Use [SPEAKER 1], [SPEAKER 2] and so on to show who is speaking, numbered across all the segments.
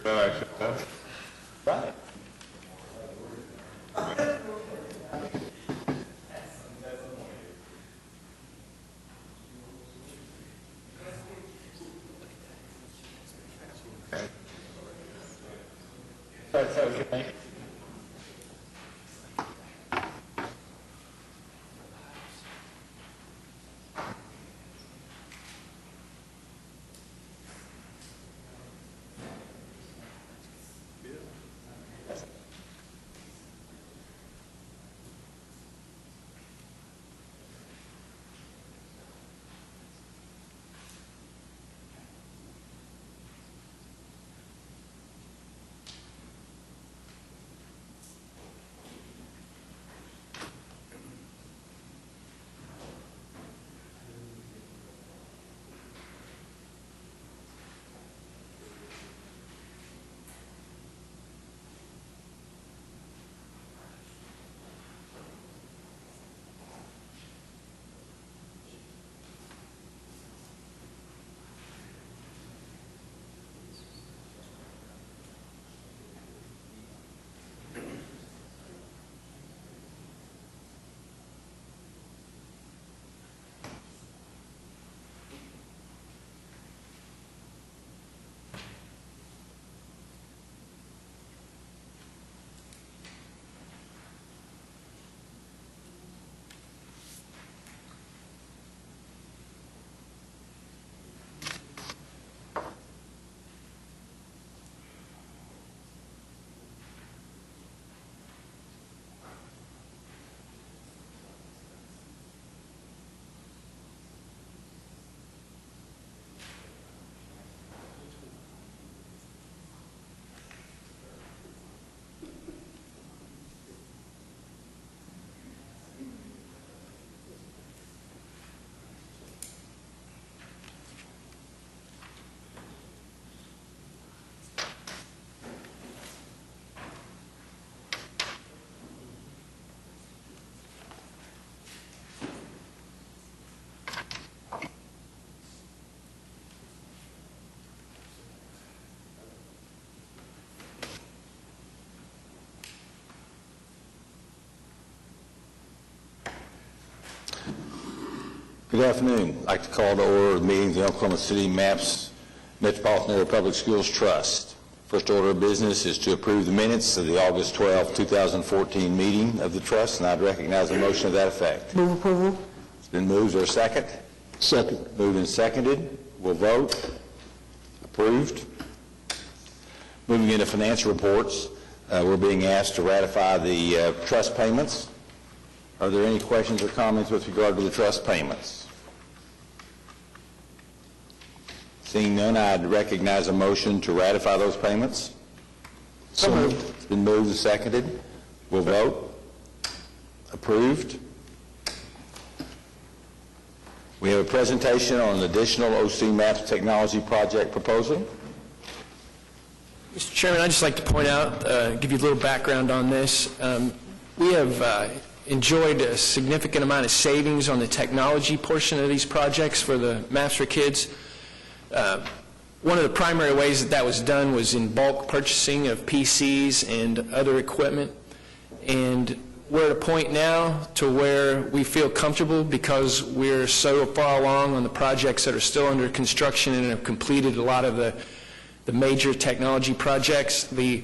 [SPEAKER 1] No action, huh?
[SPEAKER 2] Right. That's okay.
[SPEAKER 3] Good afternoon. I'd like to call to order the meeting of the Oklahoma City Maps Metropolitan Area Public Schools Trust. First order of business is to approve the minutes of the August 12, 2014 meeting of the Trust, and I'd recognize a motion to that effect.
[SPEAKER 4] Move approval.
[SPEAKER 3] It's been moved. Is there a second?
[SPEAKER 4] Second.
[SPEAKER 3] Moved and seconded. We'll vote. Approved. Moving into financial reports, we're being asked to ratify the trust payments. Are there any questions or comments with regard to the trust payments? Seeing none, I'd recognize a motion to ratify those payments.
[SPEAKER 4] So moved.
[SPEAKER 3] It's been moved and seconded. We'll vote. Approved. We have a presentation on an additional OC Maps technology project proposal.
[SPEAKER 5] Mr. Chairman, I'd just like to point out, give you a little background on this. We have enjoyed a significant amount of savings on the technology portion of these projects for the Maps for Kids. One of the primary ways that was done was in bulk purchasing of PCs and other equipment. And we're at a point now to where we feel comfortable because we're so far along on the projects that are still under construction and have completed a lot of the major technology projects. The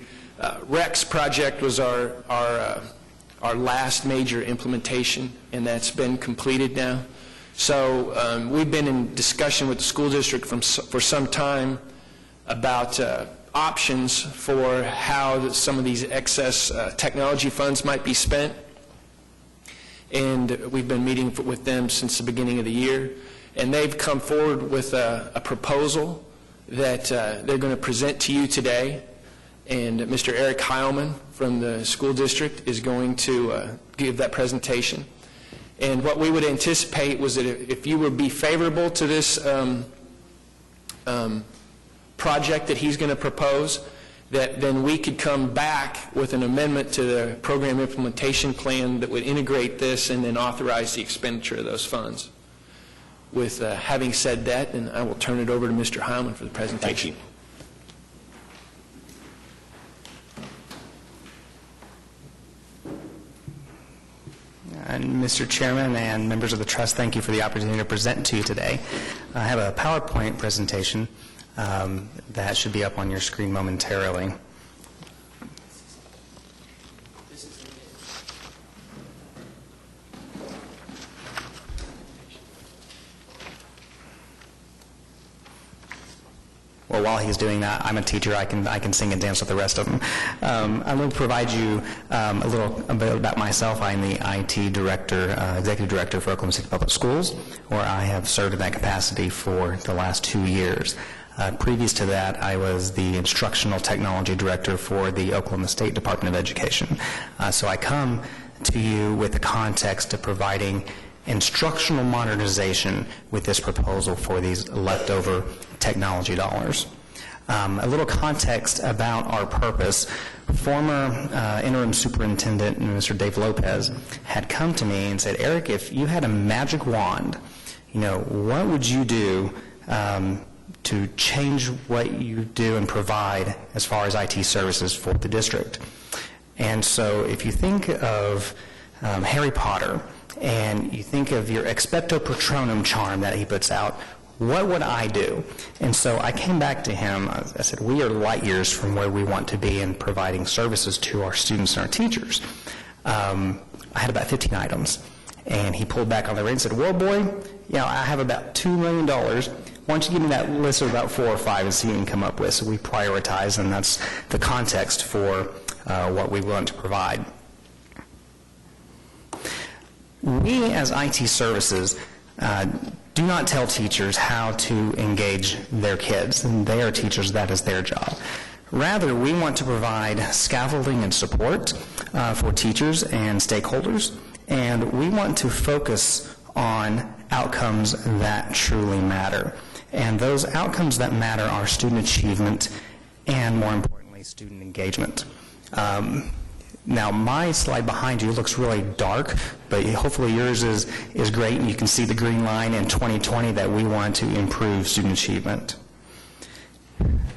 [SPEAKER 5] REX project was our last major implementation, and that's been completed now. So we've been in discussion with the school district for some time about options for how some of these excess technology funds might be spent. And we've been meeting with them since the beginning of the year. And they've come forward with a proposal that they're going to present to you today. And Mr. Eric Heilman from the school district is going to give that presentation. And what we would anticipate was that if you would be favorable to this project that he's going to propose, that then we could come back with an amendment to the program implementation plan that would integrate this and then authorize the expenditure of those funds. With having said that, then I will turn it over to Mr. Heilman for the presentation.
[SPEAKER 3] Thank you.
[SPEAKER 1] Mr. Chairman and members of the Trust, thank you for the opportunity to present to you today. I have a PowerPoint presentation that should be up on your screen momentarily. Well, while he's doing that, I'm a teacher. I can sing and dance with the rest of them. I'm going to provide you a bit about myself. I'm the IT director, executive director for Oklahoma City Public Schools, where I have served in that capacity for the last 2 years. Previous to that, I was the instructional technology director for the Oklahoma State Department of Education. So I come to you with the context of providing instructional modernization with this proposal for these leftover technology dollars. A little context about our purpose. Former interim superintendent, Mr. Dave Lopez, had come to me and said, Eric, if you had a magic wand, what would you do to change what you do and provide as far as IT services for the district? And so if you think of Harry Potter, and you think of your expecto patronum charm that he puts out, what would I do? And so I came back to him. I said, we are light years from where we want to be in providing services to our students and our teachers. I had about 15 items. And he pulled back on the rein and said, well, boy, I have about $2 million. Why don't you give me that list of about 4 or 5 and see what you can come up with? So we prioritize, and that's the context for what we want to provide. We, as IT services, do not tell teachers how to engage their kids. And they are teachers, that is their job. Rather, we want to provide scaffolding and support for teachers and stakeholders, and we want to focus on outcomes that truly matter. And those outcomes that matter are student achievement and, more importantly, student engagement. Now, my slide behind you looks really dark, but hopefully yours is great, and you can see the green line in 2020 that we want to improve student achievement.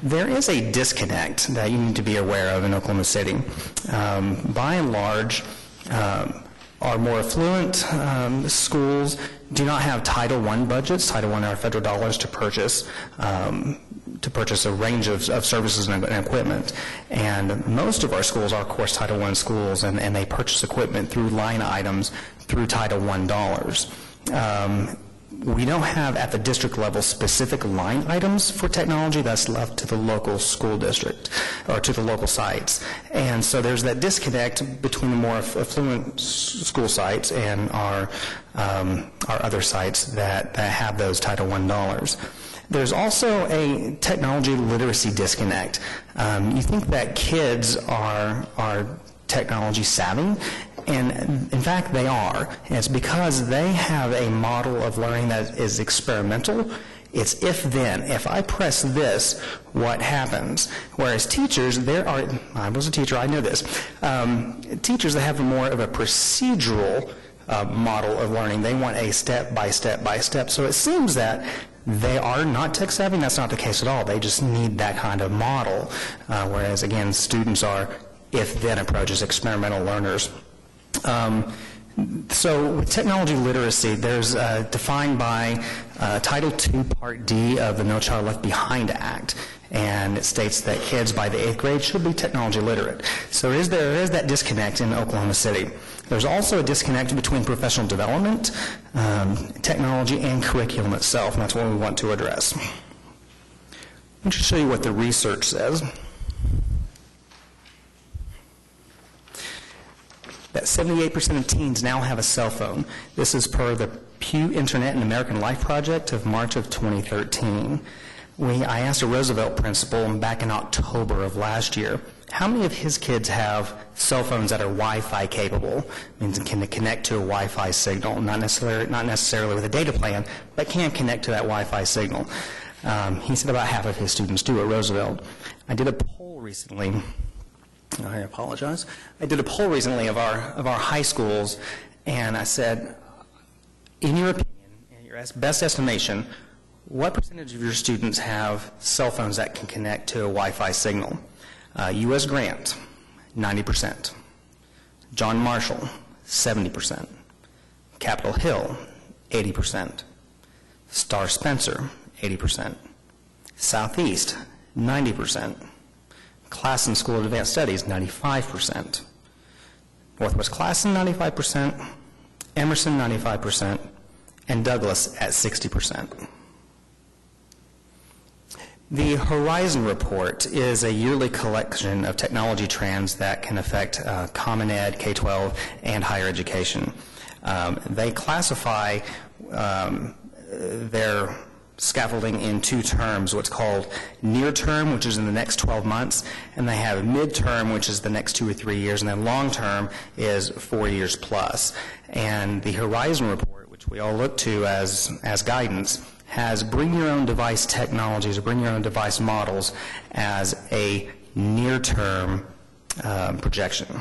[SPEAKER 1] There is a disconnect that you need to be aware of in Oklahoma City. By and large, our more affluent schools do not have Title I budgets. Title I are federal dollars to purchase a range of services and equipment. And most of our schools are, of course, Title I schools, and they purchase equipment through line items through Title I dollars. We don't have, at the district level, specific line items for technology. That's left to the local school district or to the local sites. And so there's that disconnect between the more affluent school sites and our other sites that have those Title I dollars. There's also a technology literacy disconnect. You think that kids are technology savvy, and in fact they are. And it's because they have a model of learning that is experimental. It's if-then. If I press this, what happens? Whereas teachers, I was a teacher, I know this. Teachers that have more of a procedural model of learning. They want a step by step by step. So it seems that they are not tech savvy. That's not the case at all. They just need that kind of model. Whereas, again, students are if-then approaches, experimental learners. So with technology literacy, there's defined by Title II, Part D of the No Child Left Behind Act, and it states that kids by the 8th grade should be technology literate. So there is that disconnect in Oklahoma City. There's also a disconnect between professional development, technology, and curriculum itself, and that's what we want to address. Let me just show you what the research says. That 78% of teens now have a cell phone. This is per the Pew Internet and American Life Project of March of 2013. I asked a Roosevelt principal back in October of last year, how many of his kids have cell phones that are Wi-Fi capable, means can connect to a Wi-Fi signal, not necessarily with a data plan, but can connect to that Wi-Fi signal. He said about half of his students do at Roosevelt. I did a poll recently. I apologize. I did a poll recently of our high schools, and I said, in your opinion, in your best estimation, what percentage of your students have cell phones that can connect to a Wi-Fi signal? U.S. Grant, 90%. John Marshall, 70%. Capitol Hill, 80%. Star Spencer, 80%. Southeast, 90%. Classen School of Advanced Studies, 95%. Northwest Classen, 95%. Emerson, 95%. And Douglas at 60%. The Horizon Report is a yearly collection of technology trends that can affect Common Ed, K-12, and higher education. They classify their scaffolding in two terms, what's called near term, which is in the next 12 months, and they have midterm, which is the next 2 or 3 years, and then long term is 4 years plus. And the Horizon Report, which we all look to as guidance, has bring your own device technologies or bring your own device models as a near term projection.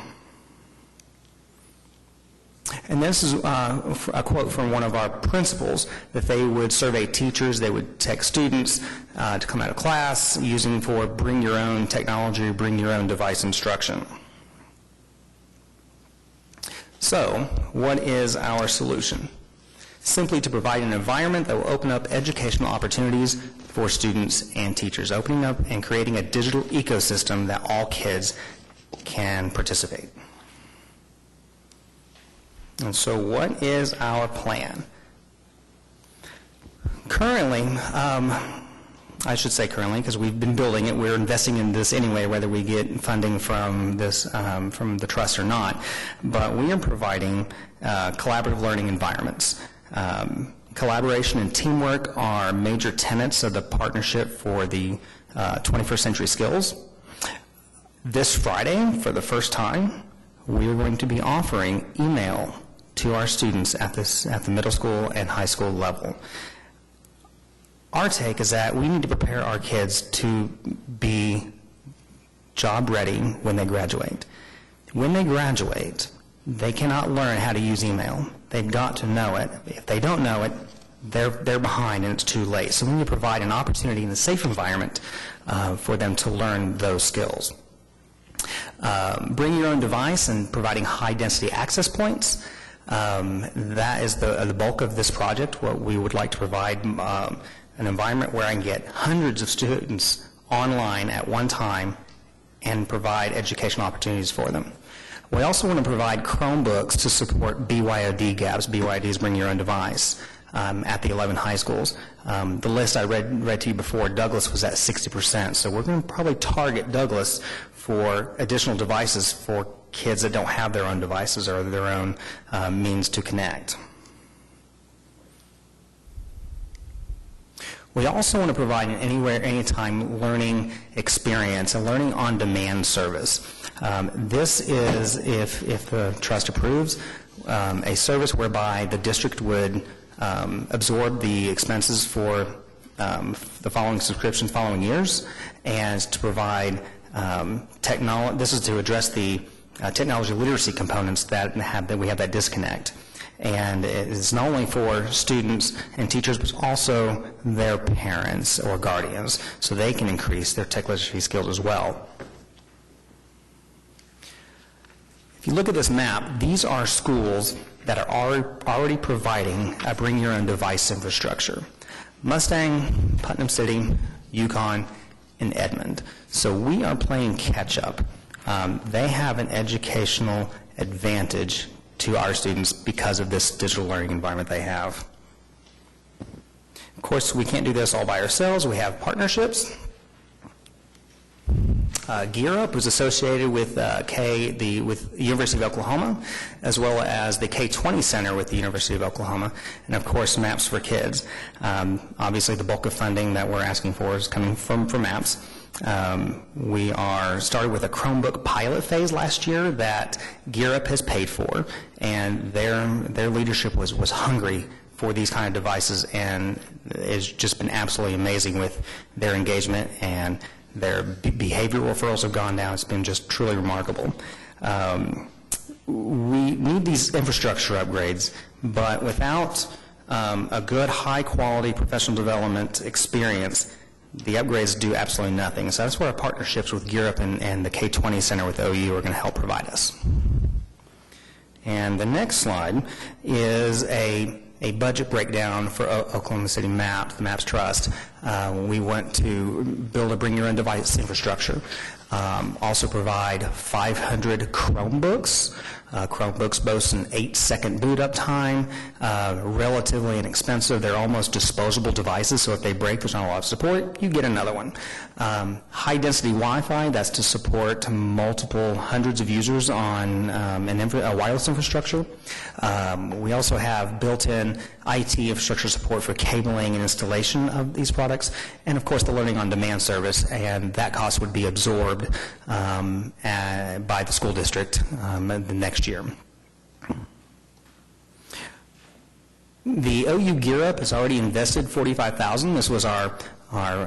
[SPEAKER 1] And this is a quote from one of our principals, that they would survey teachers, they would text students to come out of class using for bring your own technology, bring your own device instruction. So, what is our solution? Simply to provide an environment that will open up educational opportunities for students and teachers, opening up and creating a digital ecosystem that all kids can participate. And so what is our plan? Currently, I should say currently, because we've been building it, we're investing in this anyway, whether we get funding from this, from the trust or not, but we are providing collaborative learning environments. Collaboration and teamwork are major tenets of the partnership for the 21st Century Skills. This Friday, for the first time, we are going to be offering email to our students at the middle school and high school level. Our take is that we need to prepare our kids to be job ready when they graduate. When they graduate, they cannot learn how to use email. They've got to know it. If they don't know it, they're behind and it's too late. So we need to provide an opportunity in a safe environment for them to learn those skills. Bring your own device and providing high-density access points. That is the bulk of this project. What we would like to provide an environment where I can get hundreds of students online at one time and provide educational opportunities for them. We also want to provide Chromebooks to support BYOD gaps. BYOD is bring your own device at the 11 high schools. The list I read to you before, Douglas was at 60%. So we're going to probably target Douglas for additional devices for kids that don't have their own devices or their own means to connect. We also want to provide an anywhere, anytime learning experience, a learning on demand service. This is, if the trust approves, a service whereby the district would absorb the expenses for the following subscriptions following years, and to provide technology. This is to address the technology literacy components that we have that disconnect. And it is not only for students and teachers, but also their parents or guardians, so they can increase their tech literacy skills as well. If you look at this map, these are schools that are already providing a bring your own device infrastructure. Mustang, Putnam City, Yukon, and Edmond. So we are playing catch up. They have an educational advantage to our students because of this digital learning environment they have. Of course, we can't do this all by ourselves. We have partnerships. Gear Up was associated with with the University of Oklahoma, as well as the K-20 Center with the University of Oklahoma, and of course Maps for Kids. Obviously, the bulk of funding that we're asking for is coming from Maps. We are started with a Chromebook pilot phase last year that Gear Up has paid for, and their leadership was hungry for these kind of devices, and it's just been absolutely amazing with their engagement, and their behavioral referrals have gone down. It's been just truly remarkable. We need these infrastructure upgrades, but without a good, high-quality professional development experience, the upgrades do absolutely nothing. So that's where our partnerships with Gear Up and the K-20 Center with OU are going to help provide us. And the next slide is a budget breakdown for Oklahoma City MAPS, the MAPS Trust. We want to build a bring-your-own-device infrastructure. Also provide 500 Chromebooks. Chromebooks boast an 8-second boot up time, relatively inexpensive. They're almost disposable devices, so if they break, there's not a lot of support. You get another one. High-density Wi-Fi, that's to support multiple hundreds of users on a wireless infrastructure. We also have built-in IT infrastructure support for cabling and installation of these products, and of course the Learning on Demand service, and that cost would be absorbed by the school district the next year. The OU Gear Up has already invested $45,000. This was our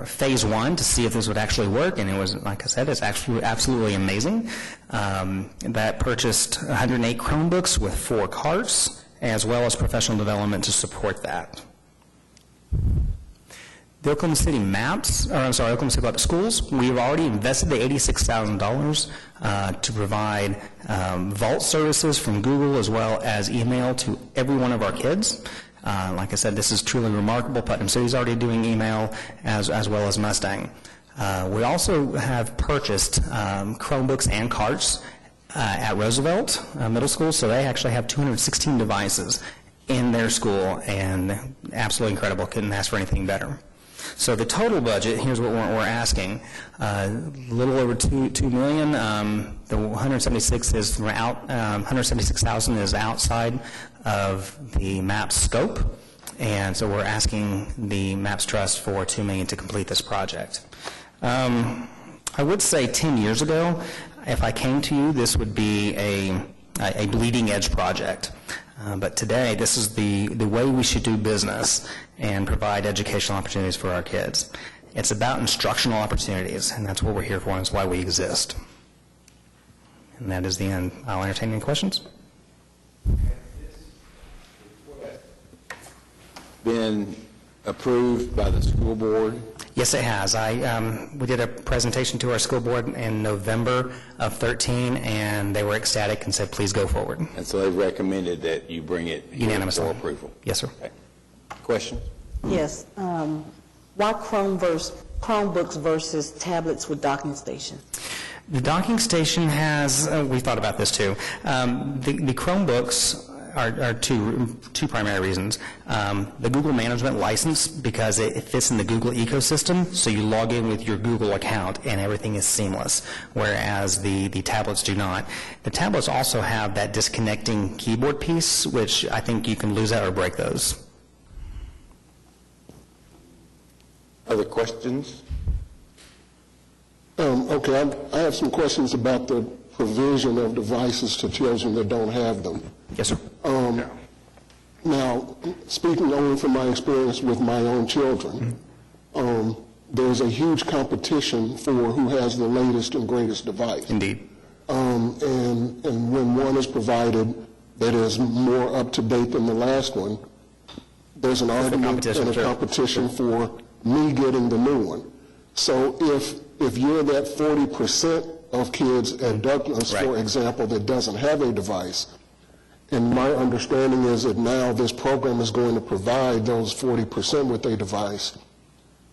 [SPEAKER 1] phase one to see if this would actually work, and it was, like I said, it's actually absolutely amazing. That purchased 108 Chromebooks with 4 carts, as well as professional development to support that. The Oklahoma City Oklahoma City Public Schools, we've already invested the $86,000 to provide vault services from Google as well as email to every one of our kids. Like I said, this is truly remarkable. Putnam City's already doing email as well as Mustang. We also have purchased Chromebooks and carts at Roosevelt Middle School, so they actually have 216 devices in their school, and absolutely incredible. Couldn't ask for anything better. So the total budget, here's what we're asking, a little over $2 million. The 176,000 is outside of the MAPS scope, and so we're asking the MAPS Trust for $2 million to complete this project. I would say 10 years ago, if I came to you, this would be a bleeding edge project. But today, this is the way we should do business and provide educational opportunities for our kids. It's about instructional opportunities, and that's what we're here for, and that's why we exist. And that is the end. I'll entertain any questions.
[SPEAKER 3] Been approved by the school board?
[SPEAKER 1] Yes, it has. We did a presentation to our school board in November of 13, and they were ecstatic and said, please go forward.
[SPEAKER 3] And so they recommended that you bring it here
[SPEAKER 1] Unanimously.
[SPEAKER 3] for approval?
[SPEAKER 1] Yes, sir.
[SPEAKER 3] Okay. Question?
[SPEAKER 6] Yes. Why Chromebooks versus tablets with docking station?
[SPEAKER 1] The docking station has, we thought about this too. The Chromebooks are two primary reasons. The Google management license, because it fits in the Google ecosystem, so you log in with your Google account and everything is seamless, whereas the tablets do not. The tablets also have that disconnecting keyboard piece, which I think you can lose out or break those.
[SPEAKER 3] Other questions?
[SPEAKER 4] Okay, I have some questions about the provision of devices to children that don't have them.
[SPEAKER 1] Yes, sir.
[SPEAKER 4] Now, speaking only from my experience with my own children, there's a huge competition for who has the latest and greatest device.
[SPEAKER 1] Indeed.
[SPEAKER 4] And when one is provided that is more up to date than the last one, there's an argument and a competition for me getting the new one. So if you're that 40% of kids at Douglas, for example, that doesn't have a device, and my understanding is that now this program is going to provide those 40% with a device,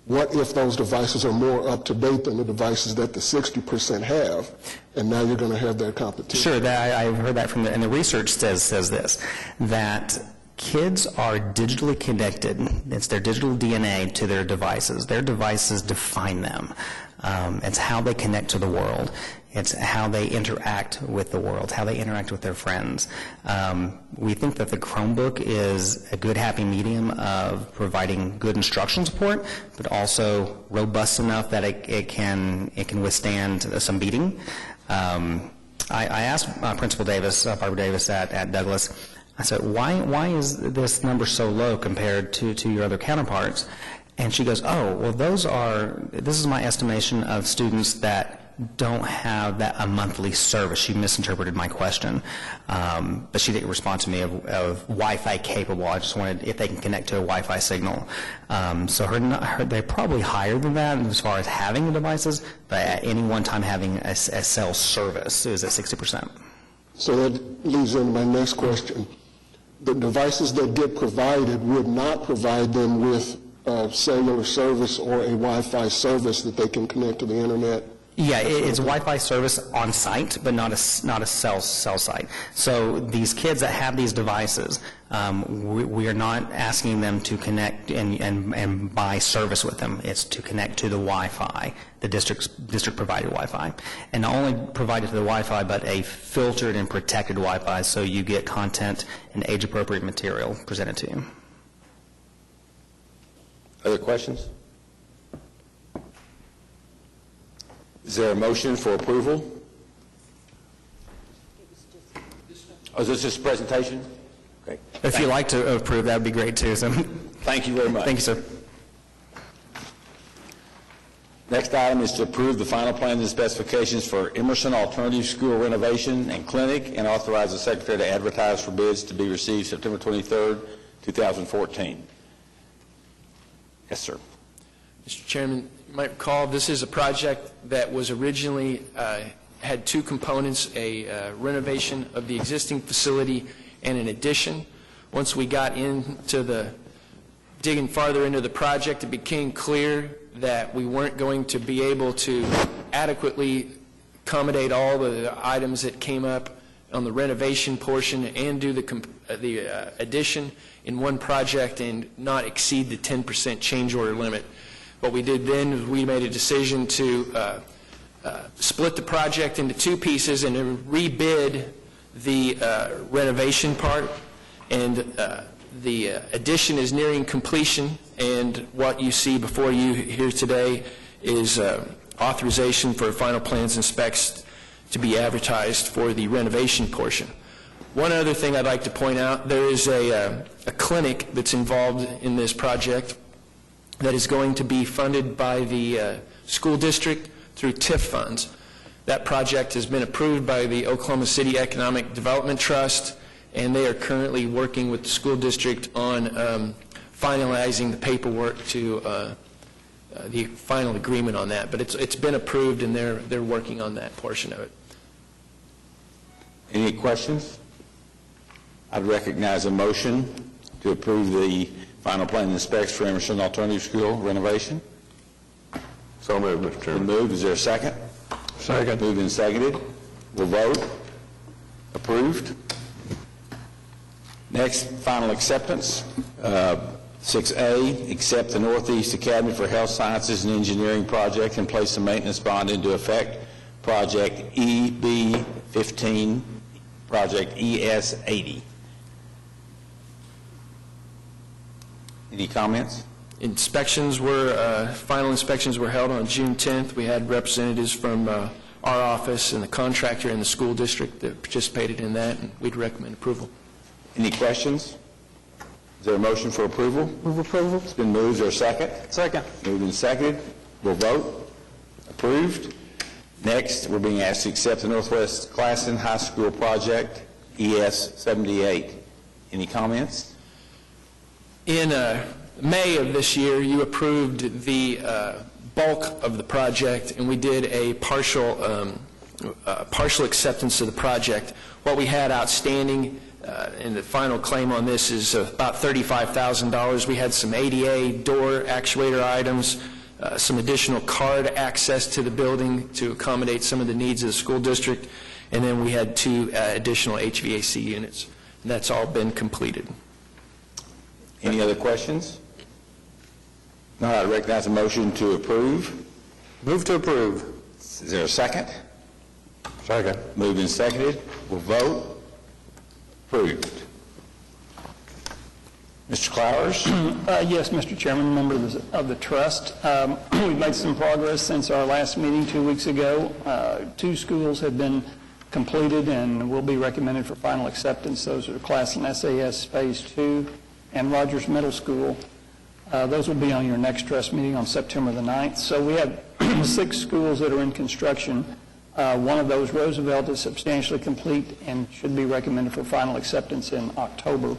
[SPEAKER 4] what if those devices are more up to date than the devices that the 60% have, and now you're going to have that competition?
[SPEAKER 1] Sure, I've heard that from and the research says this, that kids are digitally connected. It's their digital DNA to their devices. Their devices define them. It's how they connect to the world. It's how they interact with the world, how they interact with their friends. We think that the Chromebook is a good happy medium of providing good instruction support, but also robust enough that it can withstand some beating. I asked Principal Davis, Barbara Davis at Douglas, I said, why is this number so low compared to your other counterparts? And she goes, oh, well, this is my estimation of students that don't have a monthly service. She misinterpreted my question, but she didn't respond to me of Wi-Fi capable. I just wanted if they can connect to a Wi-Fi signal. So they're probably higher than that as far as having the devices, but at any one time having a cell service is at 60%.
[SPEAKER 4] So that leads into my next question. The devices that get provided would not provide them with cellular service or a Wi-Fi service that they can connect to the internet?
[SPEAKER 1] Yeah, it's Wi-Fi service on site, but not a cell site. So these kids that have these devices, we are not asking them to connect and buy service with them. It's to connect to the Wi-Fi, the district-provided Wi-Fi. And not only provided to the Wi-Fi, but a filtered and protected Wi-Fi, so you get content and age-appropriate material presented to you.
[SPEAKER 3] Other questions? Is there a motion for approval? Oh, is this just a presentation? Okay.
[SPEAKER 1] If you'd like to approve, that would be great, too. So,
[SPEAKER 3] Thank you very much.
[SPEAKER 1] thank you, sir.
[SPEAKER 3] Next item is to approve the final plans and specifications for Emerson Alternative School renovation and clinic, and authorize the secretary to advertise for bids to be received September 23rd, 2014. Yes, sir.
[SPEAKER 5] Mr. Chairman, you might recall this is a project that was originally had two components, a renovation of the existing facility and an addition. Once we got into digging farther into the project, it became clear that we weren't going to be able to adequately accommodate all the items that came up on the renovation portion and do the addition in one project and not exceed the 10% change order limit. What we did then is we made a decision to split the project into two pieces and rebid the renovation part, and the addition is nearing completion, and what you see before you here today is authorization for final plans and specs to be advertised for the renovation portion. One other thing I'd like to point out, there is a clinic that's involved in this project that is going to be funded by the school district through TIF funds. That project has been approved by the Oklahoma City Economic Development Trust, and they are currently working with the school district on finalizing the paperwork to the final agreement on that. But it's been approved, and they're working on that portion of it.
[SPEAKER 3] Any questions? I'd recognize a motion to approve the final plan and specs for Emerson Alternative School renovation.
[SPEAKER 7] So moved, Mr.
[SPEAKER 3] Been
[SPEAKER 7] Chairman.
[SPEAKER 3] moved. Is there a second?
[SPEAKER 7] Second.
[SPEAKER 3] Moved and seconded. We'll vote. Approved. Next, final acceptance. 6A, accept the Northeast Academy for Health Sciences and Engineering project and place the maintenance bond into effect. Project EB15, project ES80. Any comments?
[SPEAKER 5] Final inspections were held on June 10th. We had representatives from our office and the contractor and the school district that participated in that, and we'd recommend approval.
[SPEAKER 3] Any questions? Is there a motion for approval?
[SPEAKER 6] Move approval.
[SPEAKER 3] It's been moved. Is there a second?
[SPEAKER 2] Second.
[SPEAKER 3] Moved and seconded. We'll vote. Approved. Next, we're being asked to accept the Northwest Claxton High School project, ES78. Any comments?
[SPEAKER 5] In May of this year, you approved the bulk of the project, and we did a partial acceptance of the project. What we had outstanding and the final claim on this is about $35,000. We had some ADA door actuator items, some additional card access to the building to accommodate some of the needs of the school district, and then we had two additional HVAC units. And that's all been completed.
[SPEAKER 3] Any other questions? No, I recognize a motion to approve.
[SPEAKER 7] Move to approve.
[SPEAKER 3] Is there a second?
[SPEAKER 7] Second.
[SPEAKER 3] Moved and seconded. We'll vote. Approved. Mr. Clowers?
[SPEAKER 2] Yes, Mr. Chairman, members of the trust. We've made some progress since our last meeting 2 weeks ago. 2 schools have been completed and will be recommended for final acceptance. Those are Claxton SAS Phase 2 and Rogers Middle School. Those will be on your next trust meeting on September the 9th. So we have 6 schools that are in construction. One of those, Roosevelt, is substantially complete and should be recommended for final acceptance in October.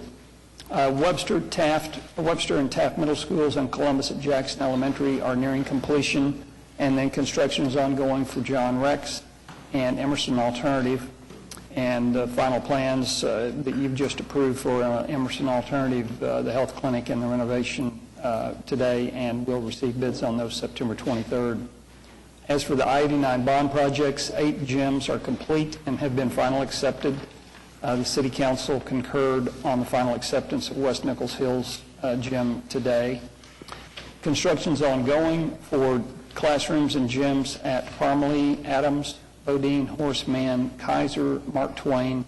[SPEAKER 2] Webster and Taft Middle Schools and Columbus at Jackson Elementary are nearing completion, and then construction is ongoing for John Rex and Emerson Alternative. And the final plans that you've just approved for Emerson Alternative, the health clinic and the renovation today, and we'll receive bids on those September 23rd. As for the I-89 bond projects, 8 gyms are complete and have been final accepted. The City Council concurred on the final acceptance of West Nichols Hills gym today. Construction's ongoing for classrooms and gyms at Parmalee, Adams, Bodine, Horseman, Kaiser, Mark Twain,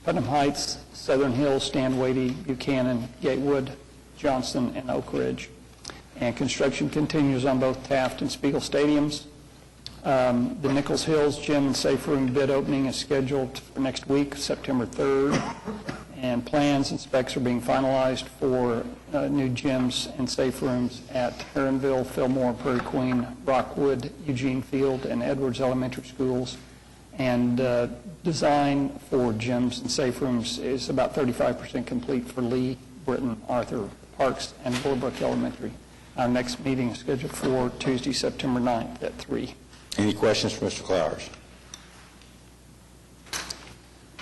[SPEAKER 2] Putnam Heights, Southern Hills, Stanwady, Buchanan, Gatewood, Johnston, and Oak Ridge. And construction continues on both Taft and Spiegel stadiums. The Nichols Hills Gym and Safe Room bid opening is scheduled for next week, September 3rd, and plans and specs are being finalized for new gyms and safe rooms at Aaronville, Fillmore, Prairie Queen, Rockwood, Eugene Field, and Edwards Elementary Schools. And design for gyms and safe rooms is about 35% complete for Lee, Britton, Arthur, Parks, and Willowbrook Elementary. Our next meeting is scheduled for Tuesday, September 9th at 3.
[SPEAKER 3] Any questions for Mr. Clowers?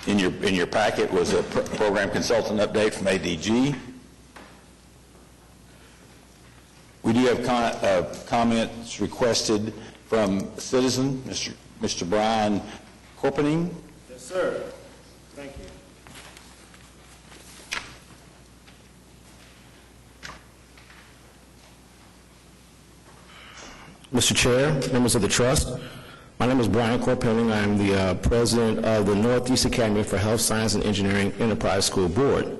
[SPEAKER 3] In your packet was a program consultant update from ADG. We do have comments requested from a citizen, Mr. Brian Corpening.
[SPEAKER 8] Yes, sir. Thank you. Mr. Chair, members of the Trust, my name is Brian Corpenning. I'm the president of the Northeast Academy for Health Science and Engineering Enterprise School Board.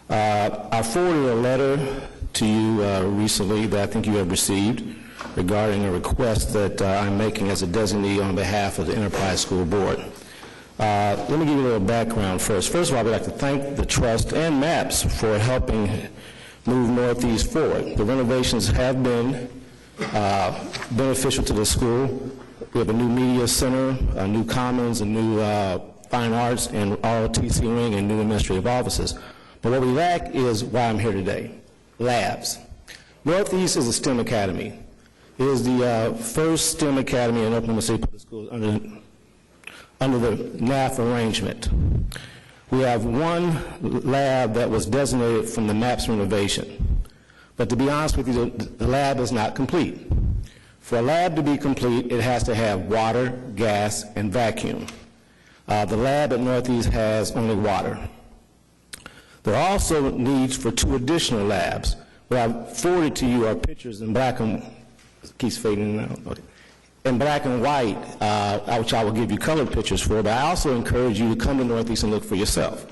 [SPEAKER 8] I forwarded a letter to you recently that I think you have received regarding a request that I'm making as a designee on behalf of the Enterprise School Board. Let me give you a little background first. First of all, I'd like to thank the Trust and MAPS for helping move Northeast forward. The renovations have been beneficial to the school. We have a new media center, a new commons, a new fine arts and ROTC wing, and new administrative offices. But what we lack is why I'm here today, labs. Northeast is a STEM academy. It is the first STEM academy in Oklahoma City Public Schools under the NAF arrangement. We have one lab that was designated from the MAPS renovation. But to be honest with you, the lab is not complete. For a lab to be complete, it has to have water, gas, and vacuum. The lab at Northeast has only water. There are also needs for 2 additional labs. What I've forwarded to you are pictures in black and keeps fading out. Okay. In black and white, which I will give you colored pictures for, but I also encourage you to come to Northeast and look for yourself,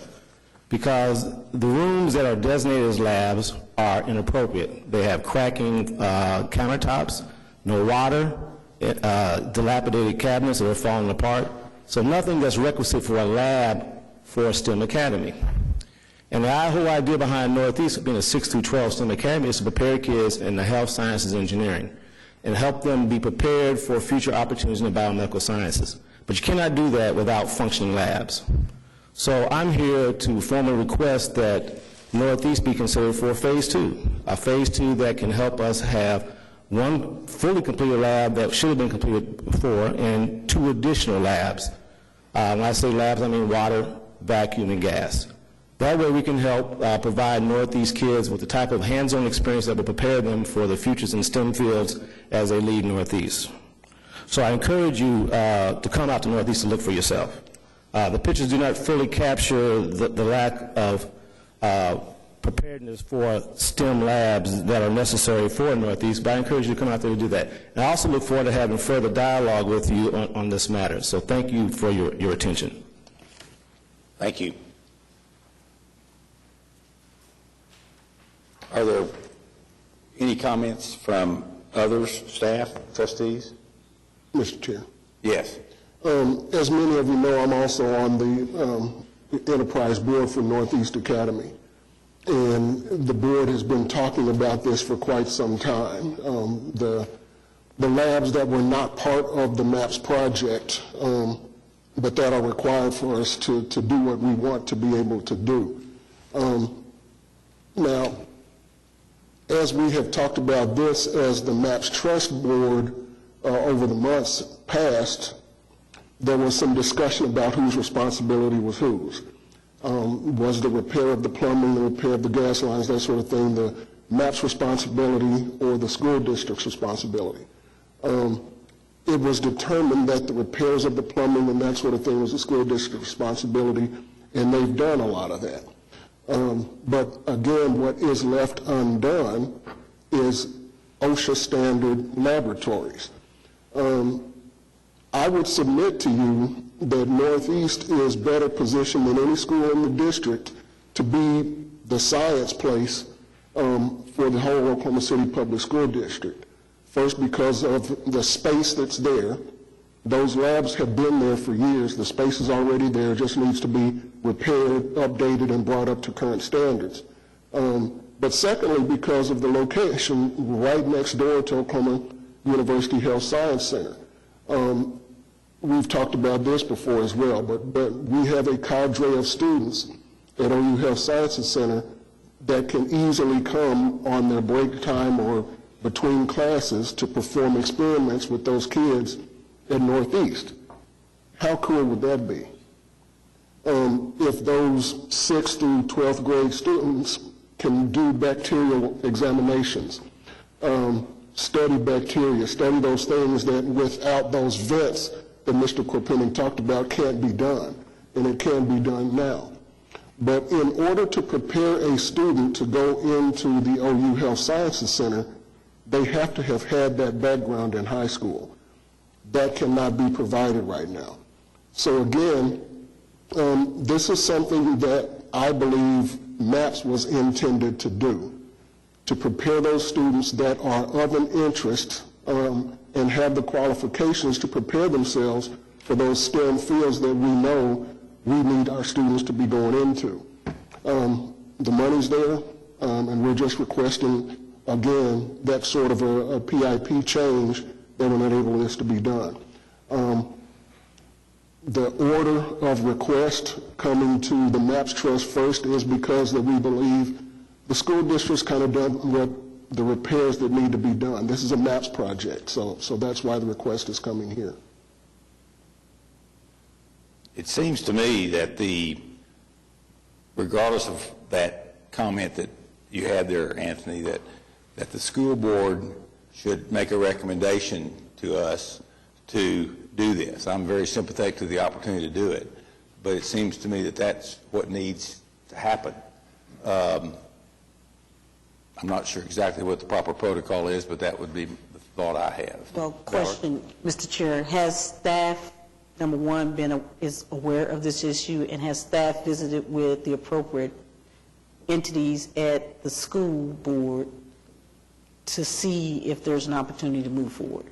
[SPEAKER 8] because the rooms that are designated as labs are inappropriate. They have cracking countertops, no water, dilapidated cabinets that are falling apart. So nothing that's requisite for a lab for a STEM academy. And the whole idea behind Northeast being a 6 through 12 STEM academy is to prepare kids in the health sciences and engineering and help them be prepared for future opportunities in the biomedical sciences. But you cannot do that without functioning labs. So I'm here to formally request that Northeast be considered for phase 2, a phase 2 that can help us have one fully completed lab that should have been completed before and 2 additional labs. When I say labs, I mean water, vacuum, and gas. That way we can help provide Northeast kids with the type of hands-on experience that will prepare them for the futures in STEM fields as they lead Northeast. So I encourage you to come out to Northeast and look for yourself. The pictures do not fully capture the lack of preparedness for STEM labs that are necessary for Northeast, but I encourage you to come out there to do that. And I also look forward to having further dialogue with you on this matter. So thank you for your attention.
[SPEAKER 3] Thank you. Are there any comments from others, staff, trustees?
[SPEAKER 4] Mr. Chair.
[SPEAKER 3] Yes.
[SPEAKER 4] As many of you know, I'm also on the Enterprise Board for Northeast Academy. And the board has been talking about this for quite some time. The labs that were not part of the MAPS project, but that are required for us to do what we want to be able to do. Now, as we have talked about this as the MAPS Trust Board over the months past, there was some discussion about whose responsibility was whose. Was the repair of the plumbing, the repair of the gas lines, that sort of thing, the MAP's responsibility or the school district's responsibility? It was determined that the repairs of the plumbing and that sort of thing was the school district's responsibility, and they've done a lot of that. But again, what is left undone is OSHA standard laboratories. I would submit to you that Northeast is better positioned than any school in the district to be the science place for the whole Oklahoma City Public School District. First, because of the space that's there. Those labs have been there for years. The space is already there. It just needs to be repaired, updated, and brought up to current standards. But secondly, because of the location right next door to Oklahoma University Health Science Center. We've talked about this before as well, but we have a cadre of students at OU Health Sciences Center that can easily come on their break time or between classes to perform experiments with those kids at Northeast. How cool would that be? If those 6th through 12th grade students can do bacterial examinations, study bacteria, study those things that without those vets that Mr. Corpenning talked about can't be done, and it can be done now. But in order to prepare a student to go into the OU Health Sciences Center, they have to have had that background in high school. That cannot be provided right now. So again, this is something that I believe MAPS was intended to do, to prepare those students that are of an interest and have the qualifications to prepare themselves for those STEM fields that we know we need our students to be going into. The money's there, and we're just requesting, again, that sort of a PIP change that will enable this to be done. The order of request coming to the MAPS Trust first is because that we believe the school district's kind of done what the repairs that need to be done. This is a MAPS project, so that's why the request is coming here.
[SPEAKER 3] It seems to me that regardless of that comment that you had there, Anthony, that the school board should make a recommendation to us to do this. I'm very sympathetic to the opportunity to do it, but it seems to me that that's what needs to happen. I'm not sure exactly what the proper protocol is, but that would be the thought I have.
[SPEAKER 6] Well, question, Mr. Chair, has staff, number one, is aware of this issue, and has staff visited with the appropriate entities at the school board to see if there's an opportunity to move forward?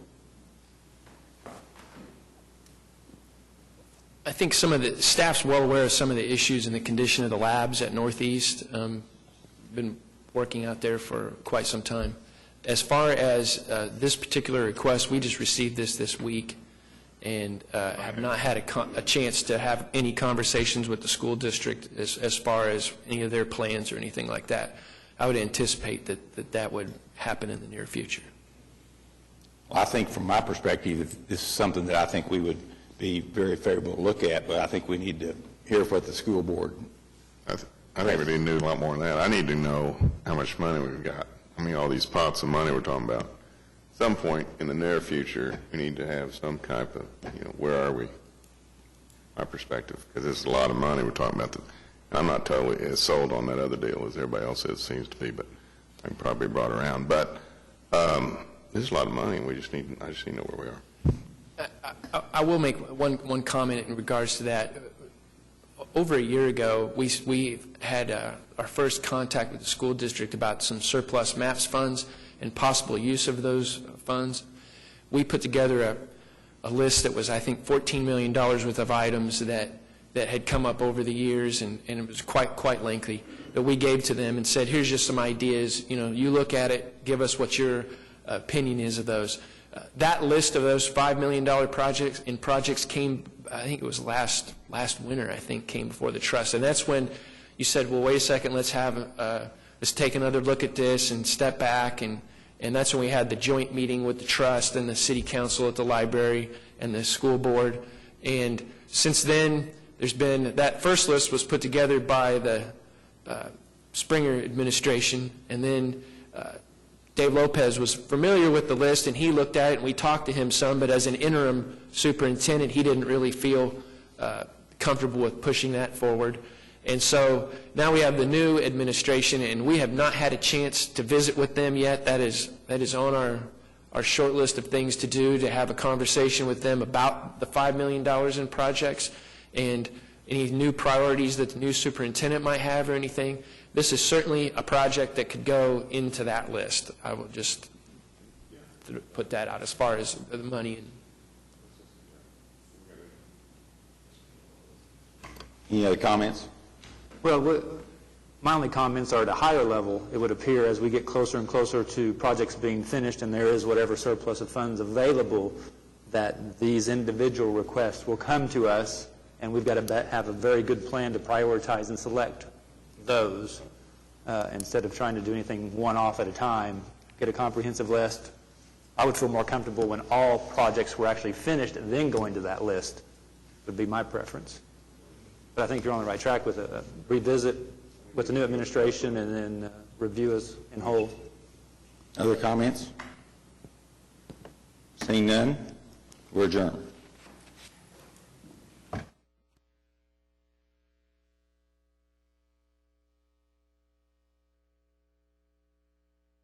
[SPEAKER 5] I think some of the staff's well aware of some of the issues and the condition of the labs at Northeast. Been working out there for quite some time. As far as this particular request, we just received this week and have not had a chance to have any conversations with the school district as far as any of their plans or anything like that. I would anticipate that would happen in the near future.
[SPEAKER 3] Well, I think from my perspective, this is something that I think we would be very favorable to look at, but I think we need to hear what the school board.
[SPEAKER 7] I think we need to do a lot more than that. I need to know how much money we've got. I mean, all these pots of money we're talking about. At some point in the near future, we need to have some type of, where are we? My perspective, because there's a lot of money we're talking about. I'm not totally as sold on that other deal as everybody else is, seems to be, but I can probably brought around. But there's a lot of money, and I just need to know where we are.
[SPEAKER 5] I will make one comment in regards to that. Over a year ago, we had our first contact with the school district about some surplus MAPS funds and possible use of those funds. We put together a list that was, I think, $14 million worth of items that had come up over the years, and it was quite lengthy, that we gave to them and said, here's just some ideas. You look at it, give us what your opinion is of those. That list of those $5 million projects came, I think it was last winter, I think, came before the trust. And that's when you said, well, wait a second, let's take another look at this and step back. And that's when we had the joint meeting with the trust and the city council at the library and the school board. And since then, there's been, that first list was put together by the Springer administration, and then Dave Lopez was familiar with the list, and he looked at it, and we talked to him some, but as an interim superintendent, he didn't really feel comfortable with pushing that forward. And so now we have the new administration, and we have not had a chance to visit with them yet. That is on our short list of things to do, to have a conversation with them about the $5 million in projects and any new priorities that the new superintendent might have or anything. This is certainly a project that could go into that list. I will just put that out as far as the money.
[SPEAKER 3] Any other comments?
[SPEAKER 9] Well, my only comments are at a higher level. It would appear as we get closer and closer to projects being finished and there is whatever surplus of funds available, that these individual requests will come to us, and we've got to have a very good plan to prioritize and select those instead of trying to do anything one-off at a time. Get a comprehensive list. I would feel more comfortable when all projects were actually finished and then going to that list would be my preference. But I think you're on the right track with a revisit with the new administration and then review us in whole.
[SPEAKER 3] Other comments? Seeing none, we're adjourned.